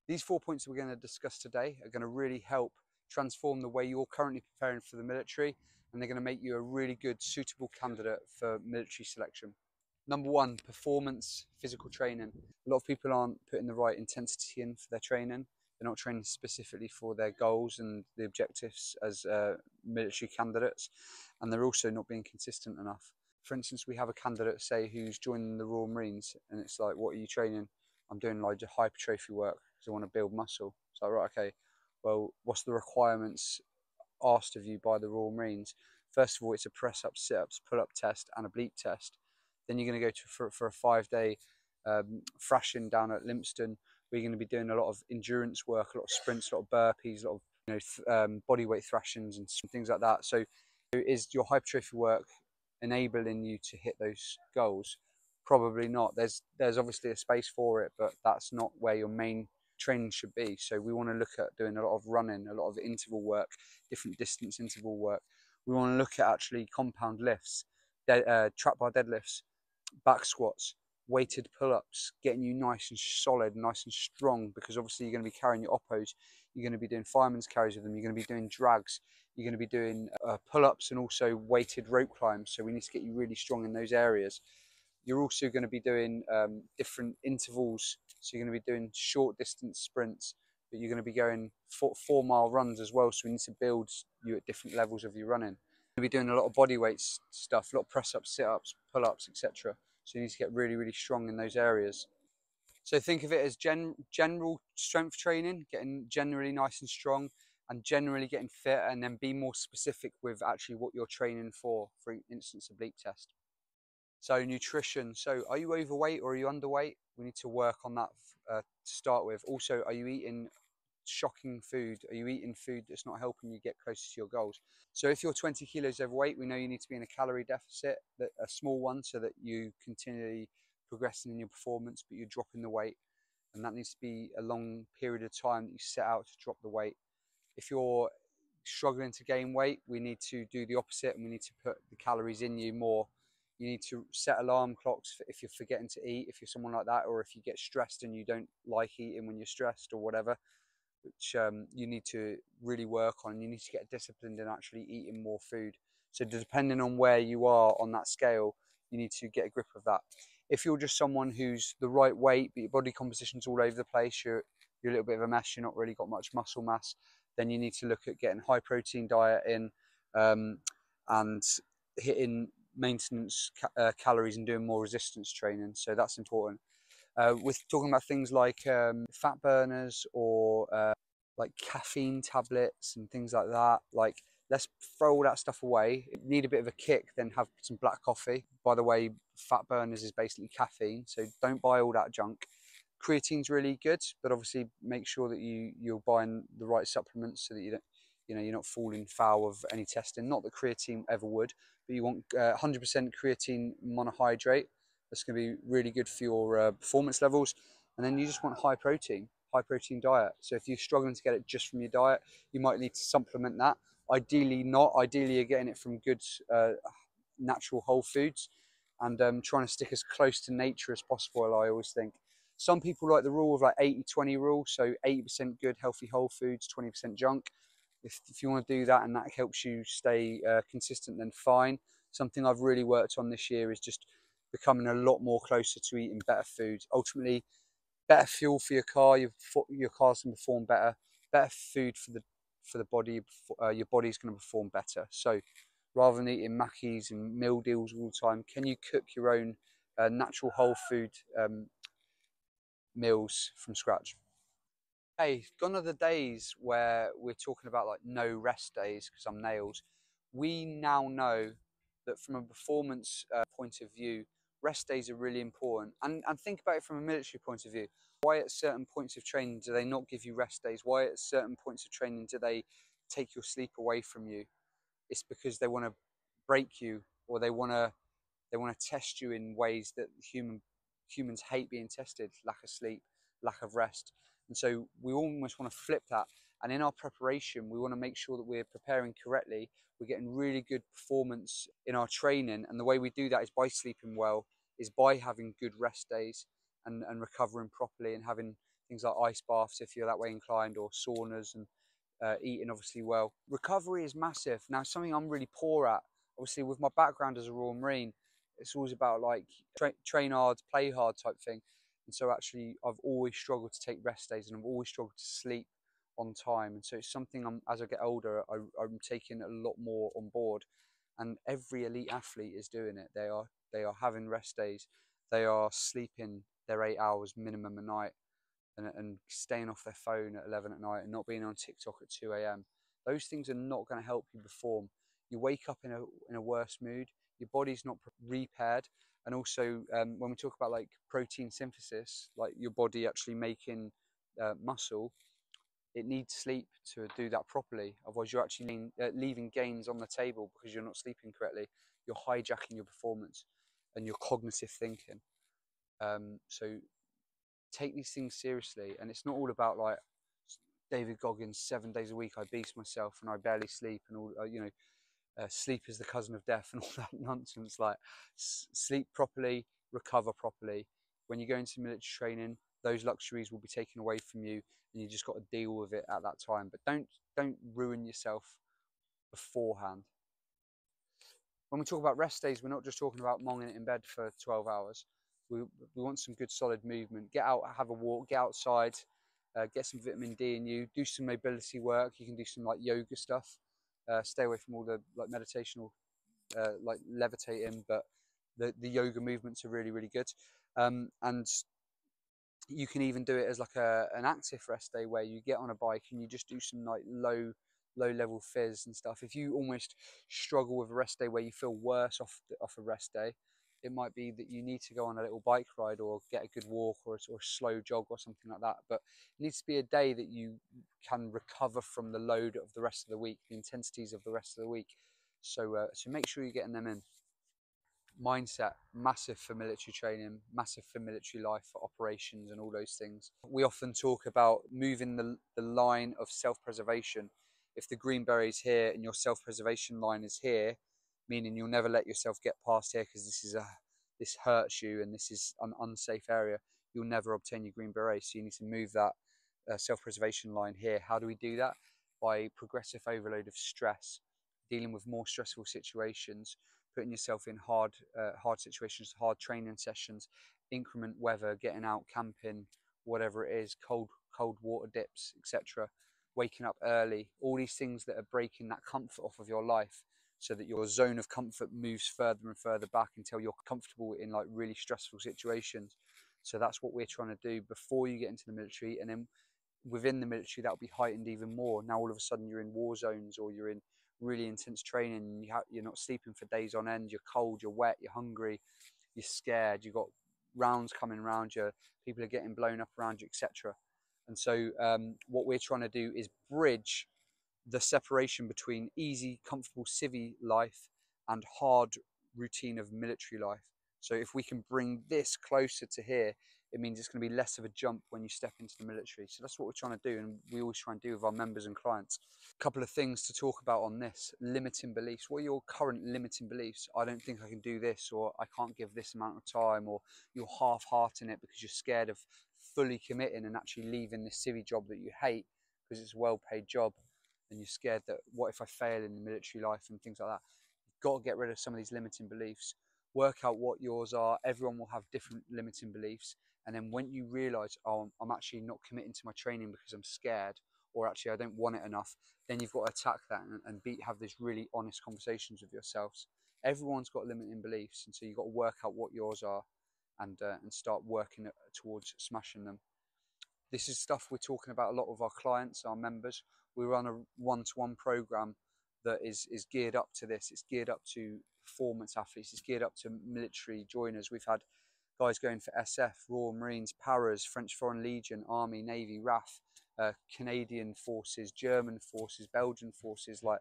These 4 points we're going to discuss today are going to really help transform the way you're currently preparing for the military, and they're going to make you a really good, suitable candidate for military selection. Number one, performance physical training. A lot of people aren't putting the right intensity in for their training. They're not training specifically for their goals and the objectives as military candidates, and they're also not being consistent enough. For instance, we have a candidate, say, who's joining the Royal Marines, and it's like, what are you training? I'm doing like hypertrophy work because I want to build muscle. So, right, okay, well, what's the requirements asked of you by the Royal Marines? First of all, it's a press up, sit ups, pull up test, and a bleep test. Then you're going to go for a 5 day thrashing down at Lympstone, where you're going to be doing a lot of endurance work, a lot of sprints, a lot of burpees, a lot of body weight thrashings and things like that. So, is your hypertrophy work enabling you to hit those goals? Probably not. There's obviously a space for it, but that's not where your main training should be. So we want to look at doing a lot of running, a lot of interval work, different distance interval work. We want to look at actually compound lifts, trap bar deadlifts, back squats, weighted pull-ups, getting you nice and solid, nice and strong, because obviously you're going to be carrying your oppos, you're going to be doing fireman's carries with them, you're going to be doing drags, you're going to be doing pull-ups and also weighted rope climbs. So we need to get you really strong in those areas. You're also going to be doing different intervals. So you're going to be doing short distance sprints, but you're going to be going 4 mile runs as well. So we need to build you at different levels of your running. You're going to be doing a lot of body weight stuff, a lot of press ups, sit ups, pull ups, etc. So you need to get really, really strong in those areas. So think of it as general strength training, getting generally nice and strong, and generally getting fit, and then be more specific with actually what you're training for instance, a bleep test. So nutrition. So are you overweight or are you underweight? We need to work on that to start with. Also, are you eating shocking food? Are you eating food that's not helping you get closer to your goals? So if you're 20 kilos overweight, we know you need to be in a calorie deficit, a small one, so that you continually progressing in your performance, but you're dropping the weight. And that needs to be a long period of time that you set out to drop the weight. If you're struggling to gain weight, we need to do the opposite, and we need to put the calories in you more. You need to set alarm clocks if you're forgetting to eat, if you're someone like that, or if you get stressed and you don't like eating when you're stressed or whatever, which you need to really work on. You need to get disciplined in actually eating more food. So depending on where you are on that scale, you need to get a grip of that. If you're just someone who's the right weight, but your body composition's all over the place, you're a little bit of a mess, you're not really got much muscle mass, then you need to look at getting high protein diet in, and hitting maintenance calories and doing more resistance training. So that's important. With talking about things like fat burners or like caffeine tablets and things like that, like, let's throw all that stuff away. If you need a bit of a kick, then have some black coffee. By the way, fat burners is basically caffeine, so don't buy all that junk. Creatine's really good, but obviously make sure that you're buying the right supplements so that you don't, you're not falling foul of any testing. Not that creatine ever would, but you want 100% creatine monohydrate. That's going to be really good for your performance levels. And then you just want high protein diet. So if you're struggling to get it just from your diet, you might need to supplement that. Ideally not. Ideally you're getting it from good natural whole foods, and trying to stick as close to nature as possible, I always think. Some people like the rule of like 80-20 rule, so 80% good healthy whole foods, 20% junk. If you want to do that and that helps you stay consistent, then fine. Something I've really worked on this year is just becoming a lot more closer to eating better food. Ultimately, better fuel for your car, your car's going to perform better. Better food for the body, your body's going to perform better. So rather than eating Mackies and meal deals all the time, can you cook your own natural whole food meals from scratch? Hey, gone are the days where we're talking about like no rest days because I'm nails. We now know that from a performance point of view, rest days are really important. And think about it from a military point of view. Why at certain points of training do they not give you rest days? Why at certain points of training do they take your sleep away from you? It's because they want to break you, or they want to test you in ways that humans hate being tested: lack of sleep, lack of rest. And so we almost want to flip that. And in our preparation, we want to make sure that we're preparing correctly. We're getting really good performance in our training. And the way we do that is by sleeping well, is by having good rest days, and recovering properly, and having things like ice baths if you're that way inclined, or saunas, and eating obviously well. Recovery is massive. Now, something I'm really poor at, obviously with my background as a Royal Marine, it's always about like train hard, play hard type thing. And so actually I've always struggled to take rest days, and I've always struggled to sleep on time. And so it's something as I get older, I'm taking a lot more on board. And every elite athlete is doing it. They are having rest days. They are sleeping their 8 hours minimum a night, and staying off their phone at 11 at night, and not being on TikTok at 2 a.m. Those things are not going to help you perform. You wake up in a worse mood. Your body's not repaired. And also, when we talk about like protein synthesis, like your body actually making muscle, it needs sleep to do that properly. Otherwise, you're actually leaving gains on the table because you're not sleeping correctly. You're hijacking your performance and your cognitive thinking. So take these things seriously. And it's not all about like David Goggins, 7 days a week I beast myself and I barely sleep, and all sleep is the cousin of death and all that nonsense. Like, sleep properly, recover properly. When you go into military training, those luxuries will be taken away from you, and you just got to deal with it at that time. But don't ruin yourself beforehand. When we talk about rest days, we're not just talking about monging it in bed for 12 hours. We want some good solid movement. Get out, have a walk, get outside, get some vitamin D in you, do some mobility work. You can do some like yoga stuff. Stay away from all the like meditational, like levitating, but the yoga movements are really, really good. And you can even do it as like an active rest day, where you get on a bike and you just do some like low level fizz and stuff. If you almost struggle with a rest day where you feel worse off a rest day, it might be that you need to go on a little bike ride or get a good walk, or a slow jog or something like that. But it needs to be a day that you can recover from the load of the rest of the week, the intensities of the rest of the week. So make sure you're getting them in. Mindset, massive for military training, massive for military life, for operations and all those things. We often talk about moving the line of self-preservation. If the green beret is here and your self-preservation line is here, meaning you'll never let yourself get past here because this hurts you and this is an unsafe area, you'll never obtain your green beret. So you need to move that self-preservation line here. How do we do that? By progressive overload of stress, dealing with more stressful situations, putting yourself in hard situations, hard training sessions, increment weather, getting out camping, whatever it is, cold water dips, etc. Waking up early, all these things that are breaking that comfort off of your life, so that your zone of comfort moves further and further back until you're comfortable in like really stressful situations. So that's what we're trying to do before you get into the military, and then within the military that'll be heightened even more. Now all of a sudden you're in war zones, or you're in really intense training, and you're not sleeping for days on end, you're cold, you're wet, you're hungry, you're scared, you've got rounds coming around you, people are getting blown up around you, etc. And so what we're trying to do is bridge the separation between easy, comfortable civvy life and hard routine of military life. So if we can bring this closer to here, it means it's going to be less of a jump when you step into the military. So that's what we're trying to do, and we always try and do with our members and clients. A couple of things to talk about on this: limiting beliefs. What are your current limiting beliefs? I don't think I can do this, or I can't give this amount of time, or you're half-hearting it because you're scared of fully committing and actually leaving this civvy job that you hate because it's a well-paid job, and you're scared that what if I fail in the military life and things like that. You've got to get rid of some of these limiting beliefs. Work out what yours are. Everyone will have different limiting beliefs. And then when you realize, oh, I'm actually not committing to my training because I'm scared, or actually I don't want it enough, then you've got to attack that and have these really honest conversations with yourselves. Everyone's got limiting beliefs, and so you've got to work out what yours are, and start working towards smashing them. This is stuff we're talking about a lot with our clients, our members. We run a one-to-one program that is geared up to this. It's geared up to performance athletes. It's geared up to military joiners. We've had guys going for SF, Royal Marines, Paras, French Foreign Legion, Army, Navy, RAF, Canadian forces, German forces, Belgian forces. Like,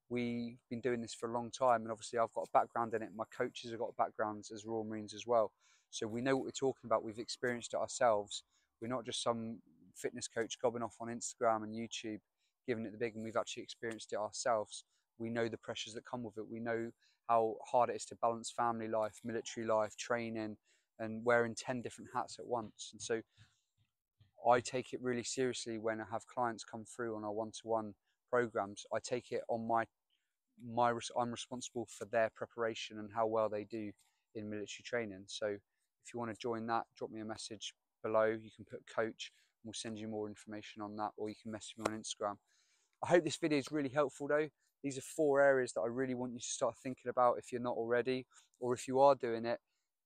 we've been doing this for a long time, and obviously I've got a background in it. My coaches have got backgrounds as Royal Marines as well. So we know what we're talking about. We've experienced it ourselves. We're not just some fitness coach gobbing off on Instagram and YouTube, giving it the big, and we've actually experienced it ourselves. We know the pressures that come with it. We know how hard it is to balance family life, military life, training, and wearing 10 different hats at once. And so I take it really seriously when I have clients come through on our one-to-one programs. I take it on I'm responsible for their preparation and how well they do in military training. So if you want to join that, drop me a message below. You can put coach and we'll send you more information on that, or you can message me on Instagram. I hope this video is really helpful though. These are 4 areas that I really want you to start thinking about if you're not already, or if you are doing it,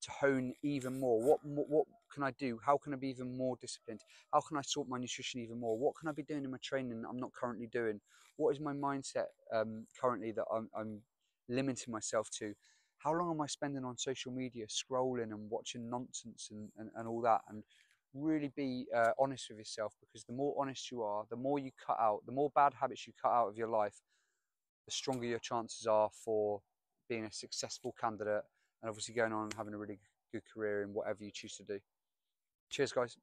to hone even more. What can I do? How can I be even more disciplined? How can I sort my nutrition even more? What can I be doing in my training that I'm not currently doing? What is my mindset currently that I'm limiting myself to? How long am I spending on social media, scrolling and watching nonsense and all that? And really be honest with yourself, because the more honest you are, the more you cut out, the more bad habits you cut out of your life, the stronger your chances are for being a successful candidate and obviously going on and having a really good career in whatever you choose to do. Cheers, guys.